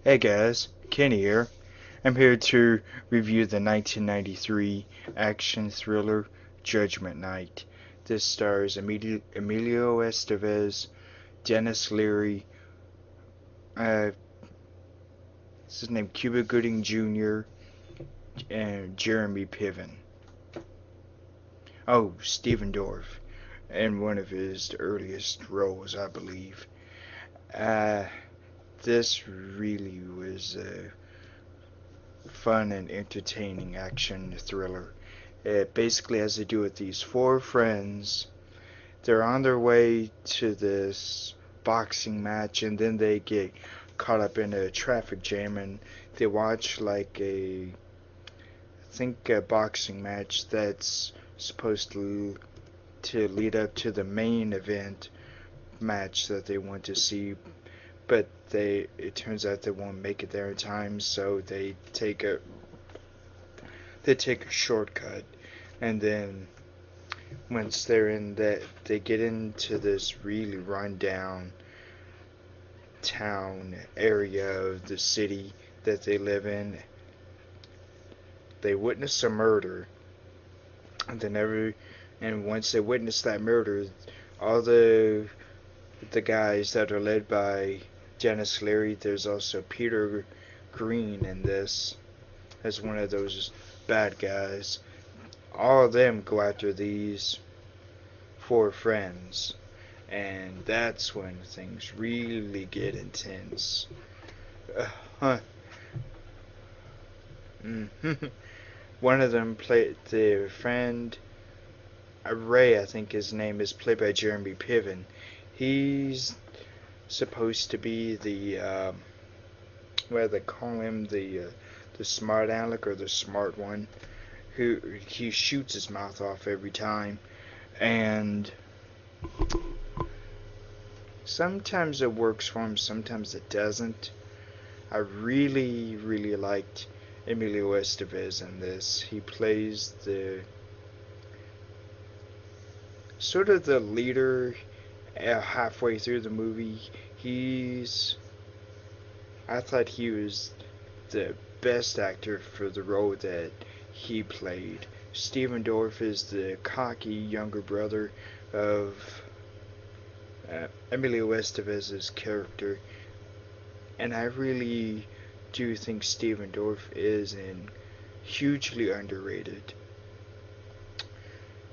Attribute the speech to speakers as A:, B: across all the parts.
A: Hey guys, Kenny here. I'm here to review the 1993 action thriller Judgment Night. This stars Emilio Estevez, Dennis Leary, what's his name, Cuba Gooding Jr., and Jeremy Piven. Oh, Stephen Dorff, in one of his earliest roles, I believe. Uh, this really was a fun and entertaining action thriller. It basically has to do with these four friends. They're on their way to this boxing match, and then they get caught up in a traffic jam, and they watch like I think a boxing match that's supposed to lead up to the main event match that they want to see, but it turns out they won't make it there in time, so they take a shortcut, and then once they're in that, they get into this really rundown town area of the city that they live in. They witness a murder, and once they witness that murder, all the guys that are led by Dennis Leary, there's also Peter Green in this as one of those bad guys. All of them go after these four friends, and that's when things really get intense. Huh. One of them played the friend Ray, I think his name is, played by Jeremy Piven. He's supposed to be what do they call him, the smart aleck or the smart one, who he shoots his mouth off every time, and sometimes it works for him, sometimes it doesn't. I really liked Emilio Estevez in this. He plays the sort of the leader halfway through the movie. I thought he was the best actor for the role that he played. Stephen Dorff is the cocky younger brother of Emilio Estevez's character, and I really do think Stephen Dorff is hugely underrated.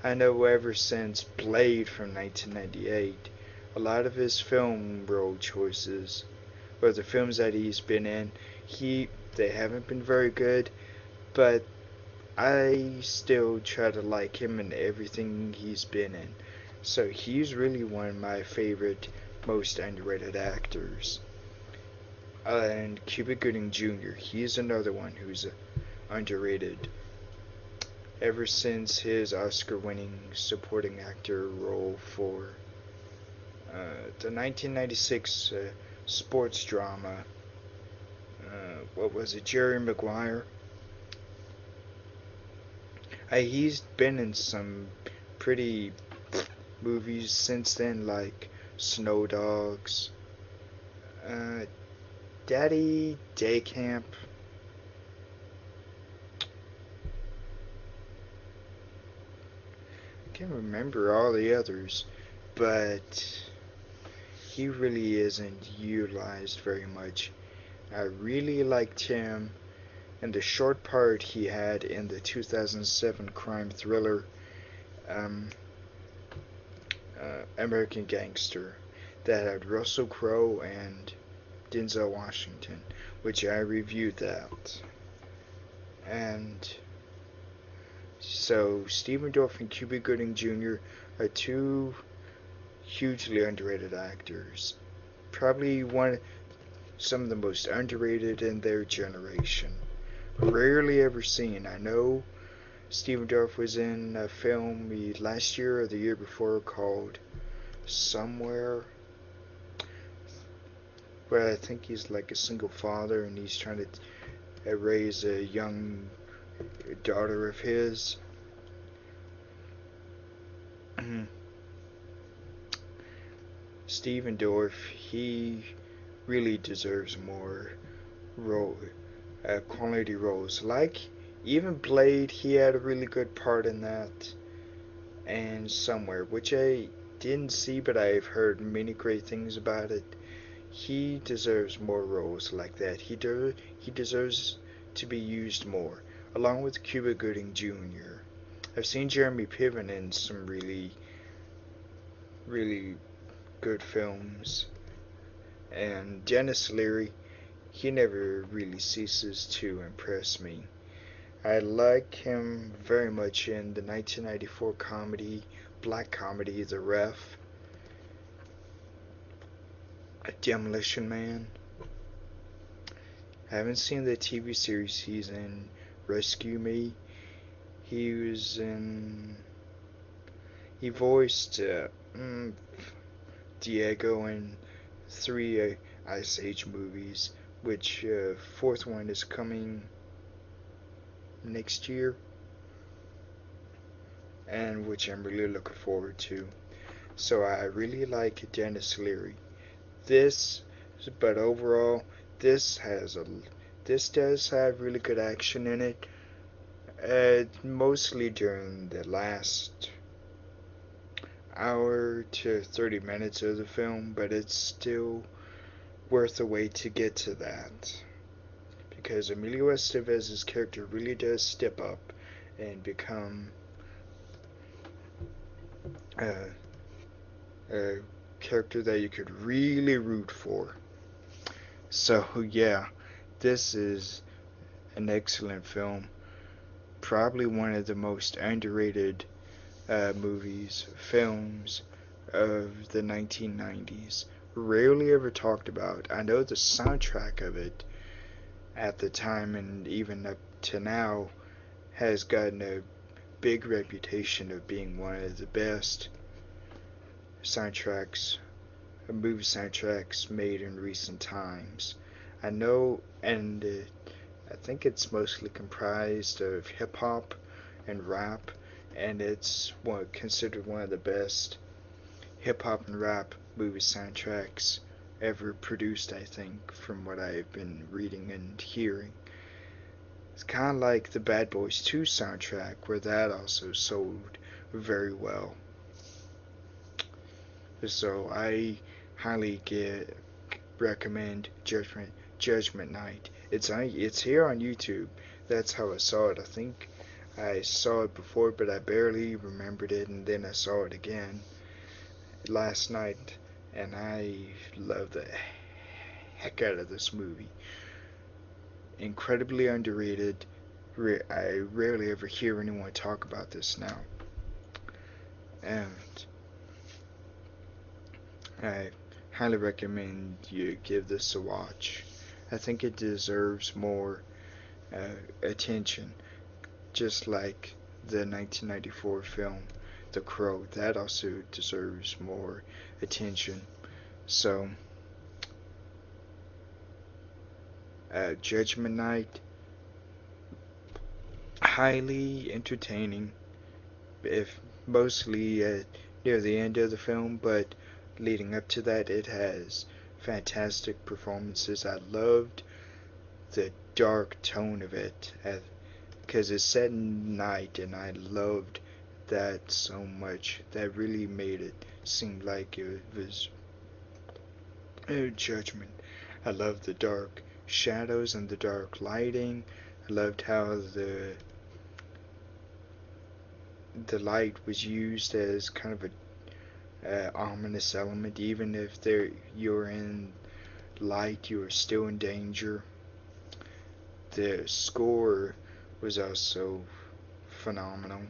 A: I know ever since Blade from 1998, a lot of his film role choices, or the films that he's been in, they haven't been very good, but I still try to like him in everything he's been in. So he's really one of my favorite, most underrated actors. And Cuba Gooding Jr., he's another one who's underrated. Ever since his Oscar-winning supporting actor role for the 1996 sports drama, what was it, Jerry Maguire? He's been in some pretty movies since then, like Snow Dogs, Daddy Day Camp. I can't remember all the others, but he really isn't utilized very much. I really liked him in the short part he had in the 2007 crime thriller um, American Gangster that had Russell Crowe and Denzel Washington, which I reviewed that. And so Stephen Dorff and Cuba Gooding Jr. are two hugely underrated actors. Probably some of the most underrated in their generation. Rarely ever seen. I know Stephen Dorff was in a film last year or the year before called Somewhere, where I think he's like a single father and he's trying to raise a young daughter of his. Stephen Dorff, he really deserves more role, quality roles. Like even Blade, he had a really good part in that, and Somewhere, which I didn't see, but I've heard many great things about it. He deserves more roles like that. He deserves to be used more, along with Cuba Gooding Jr. I've seen Jeremy Piven in some really good films, and Dennis Leary, he never really ceases to impress me. I like him very much in the 1994 comedy, black comedy, The Ref, Demolition Man. I haven't seen the TV series he's in, Rescue Me. He was in. He voiced Diego in three Ice Age movies, which fourth one is coming next year, and which I'm really looking forward to. So I really like Dennis Leary. This, but overall, this has a this does have really good action in it. Mostly during the last hour to 30 minutes of the film, but it's still worth the wait to get to that. Because Emilio Estevez's character really does step up and become a, a character that you could really root for. So, yeah, this is an excellent film. Probably one of the most underrated films of the 1990s. Rarely ever talked about. I know the soundtrack of it at the time and even up to now has gotten a big reputation of being one of the best soundtracks, movie soundtracks made in recent times. I know, and I think it's mostly comprised of hip hop and rap, and it's considered one of the best hip hop and rap movie soundtracks ever produced, I think, from what I've been reading and hearing. It's kind of like the Bad Boys 2 soundtrack, where that also sold very well. So I highly recommend Judgment Night. It's here on YouTube. That's how I saw it. I think I saw it before, but I barely remembered it, and then I saw it again last night, and I love the heck out of this movie. Incredibly underrated. I rarely ever hear anyone talk about this now, and I highly recommend you give this a watch. I think it deserves more attention, just like the 1994 film The Crow. That also deserves more attention. So, Judgment Night, highly entertaining, if mostly near the end of the film, but leading up to that, it has fantastic performances. I loved the dark tone of it because it's set in night, and I loved that so much. That really made it seem like it was a judgment. I loved the dark shadows and the dark lighting. I loved how the light was used as kind of a ominous element. Even if you're in light, you are still in danger. The score was also phenomenal.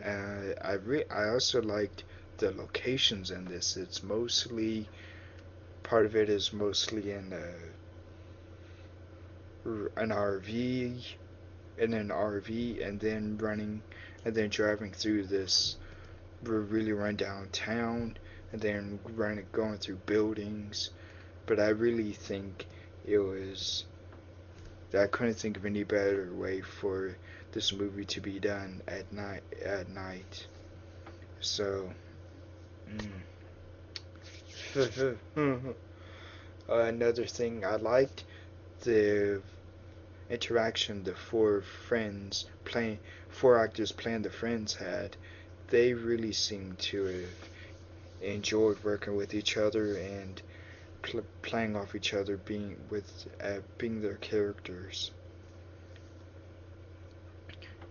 A: I also liked the locations in this. It's mostly part of it is mostly in an RV and then driving through this really run down town, and then going through buildings. But I really think it was I couldn't think of any better way for this movie to be done at night. So, Another thing I liked, the interaction the four actors playing the friends had. They really seemed to have enjoyed working with each other and playing off each other, being their characters.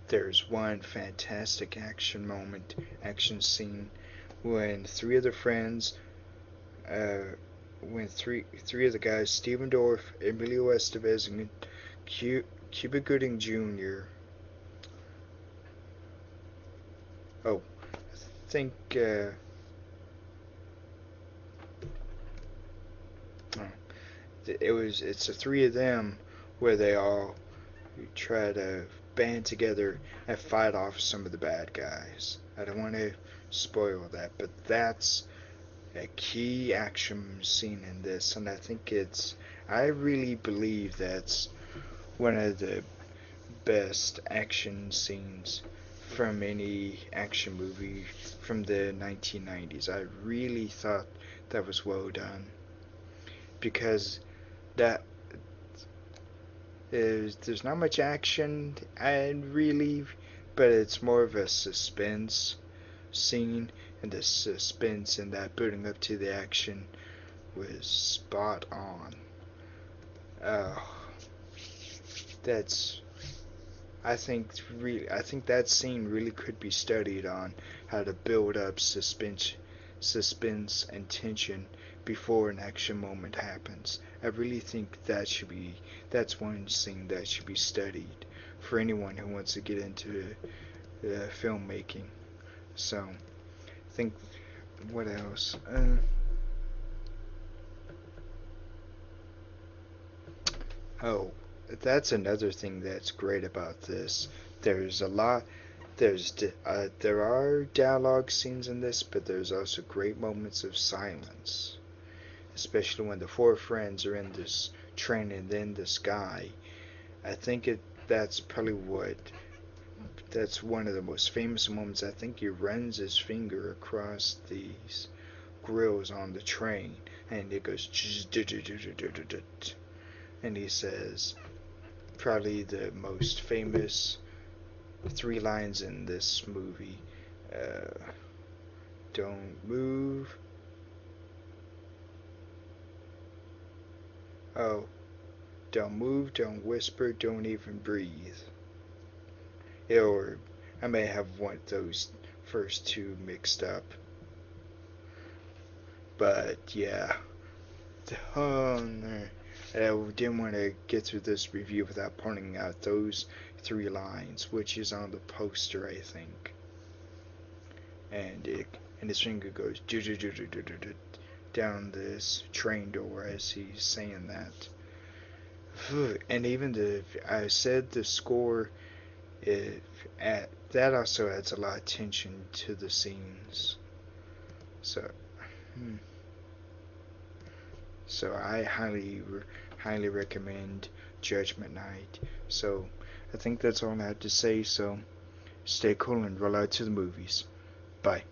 A: There's one fantastic action scene when three of the friends, uh, when three of the guys, Steven Dorff, Emilio Estevez, and Cuba Gooding Jr. Oh, I think it's the three of them where they all try to band together and fight off some of the bad guys. I don't want to spoil that, but that's a key action scene in this, and I really believe that's one of the best action scenes from any action movie from the 1990s. I really thought that was well done because that there's not much action and really, but it's more of a suspense scene, and the suspense and that building up to the action was spot on. Oh, that's I think that scene really could be studied on how to build up suspense and tension before an action moment happens. I really think that's one scene that should be studied for anyone who wants to get into filmmaking. So, I think what else? Oh, that's another thing that's great about this. There's a lot. There are dialogue scenes in this, but there's also great moments of silence, especially when the four friends are in this train and in the sky. I think it that's probably what that's one of the most famous moments. I think he runs his finger across these grills on the train, and it goes, and he says probably the most famous three lines in this movie. Uh, don't move. Oh, don't move, don't whisper, don't even breathe. Or I may have one of those first two mixed up. But yeah. Oh, no. I didn't want to get through this review without pointing out those three lines, which is on the poster, I think. And his finger goes down this train door as he's saying that. And even I said the score, that also adds a lot of tension to the scenes. So, hmm. So I highly recommend Judgment Night. So I think that's all I have to say. So stay cool and roll out to the movies. Bye.